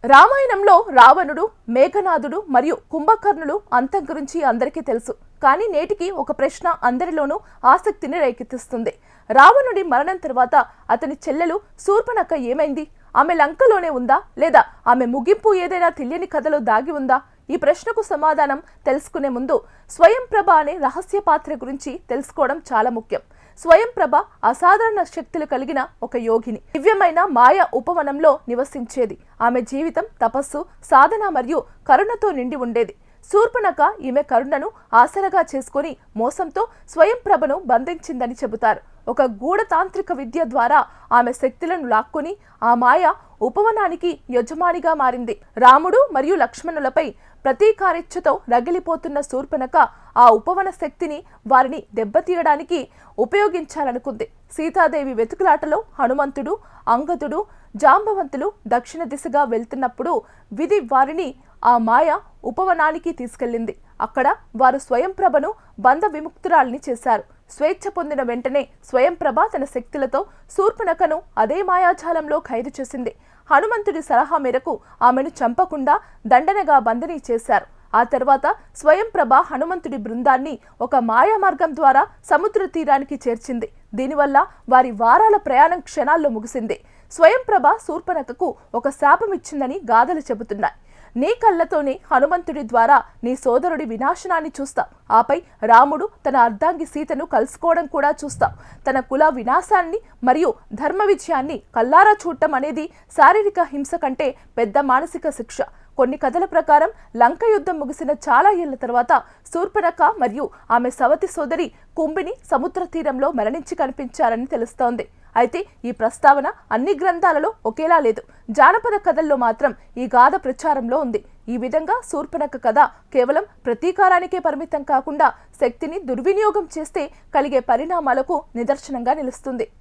రామాయణంలో రావణుడు, మేఘనాథుడు మరియు కుంభకర్ణులు అంతం గురించి అందరికీ తెలుసు. కానీ నేటికి ఒక ప్రశ్న అందరిలోనూ ఆసక్తిని రేకెత్తిస్తుంది. రావణుడి మరణం తర్వాత అతని చెల్లెలు శూర్పణఖ ఏమైంది? ఆమె లంకలోనే ఉందా, లేదా ఆమె ముగింపు ఏదైనా తెలియని కథలో దాగి ఉందా? ఈ ప్రశ్నకు సమాధానం తెలుసుకునే ముందు స్వయంప్రభ అనే రహస్య పాత్ర గురించి తెలుసుకోవడం చాలా ముఖ్యం. స్వయంప్రభ అసాధారణ శక్తులు కలిగిన ఒక యోగిని. దివ్యమైన మాయ ఉపవనంలో నివసించేది. ఆమె జీవితం తపస్సు, సాధన మరియు కరుణతో నిండి ఉండేది. శూర్పణఖ ఈమె కరుణను ఆసరగా చేసుకుని మోసంతో స్వయంప్రభను బంధించిందని చెబుతారు. ఒక గూఢతాంత్రిక విద్య ద్వారా ఆమె శక్తులను లాక్కొని ఆ మాయ ఉపవనానికి యజమానిగా మారింది. రాముడు మరియు లక్ష్మణులపై ప్రతీకారేచ్ఛతో రగిలిపోతున్న శూర్పణఖ ఆ ఉపవన శక్తిని వారిని దెబ్బతీయడానికి ఉపయోగించాలనుకుంది. సీతాదేవి వెతుకులాటలో హనుమంతుడు, అంగదుడు, జాంబవంతులు దక్షిణ దిశగా వెళ్తున్నప్పుడు విధి వారిని ఆ మాయ ఉపవనానికి తీసుకెళ్లింది. అక్కడ వారు స్వయంప్రభను బంధ విముక్తురాల్ని చేశారు. స్వేచ్ఛ పొందిన వెంటనే స్వయంప్రభ తన శక్తులతో శూర్పణఖను అదే మాయాజాలంలో ఖైదు చేసింది. హనుమంతుడి సలహా మేరకు ఆమెను చంపకుండా దండనగా బంధిని చేశారు. ఆ తర్వాత స్వయంప్రభ హనుమంతుడి బృందాన్ని ఒక మాయా మార్గం ద్వారా సముద్ర తీరానికి చేర్చింది. దీనివల్ల వారి వారాల ప్రయాణం క్షణాల్లో ముగిసింది. స్వయంప్రభ శూర్పణఖకు ఒక శాపం ఇచ్చిందని గాథలు చెబుతున్నాయి. నీ కళ్ళతోనే హనుమంతుడి ద్వారా నీ సోదరుడి వినాశనాన్ని చూస్తావు. ఆపై రాముడు తన అర్ధాంగి సీతను కలుసుకోవడం కూడా చూస్తావు. తన కుల వినాశాన్ని మరియు ధర్మ విజయాన్ని కల్లారా చూడటం అనేది శారీరక హింస కంటే పెద్ద మానసిక శిక్ష. కొన్ని కథల ప్రకారం లంక యుద్ధం ముగిసిన చాలా ఏళ్ల తర్వాత శూర్పణఖ మరియు ఆమె సవతి సోదరి కుంభిని సముద్ర తీరంలో మరణించి కనిపించారని తెలుస్తోంది. అయితే ఈ ప్రస్తావన అన్ని గ్రంథాలలో ఒకేలా లేదు. జానపద కథల్లో మాత్రం ఈ గాథ ప్రచారంలో ఉంది. ఈ విధంగా శూర్పణఖ కథ కేవలం ప్రతీకారానికే పరిమితం కాకుండా శక్తిని దుర్వినియోగం చేస్తే కలిగే పరిణామాలకు నిదర్శనంగా నిలుస్తుంది.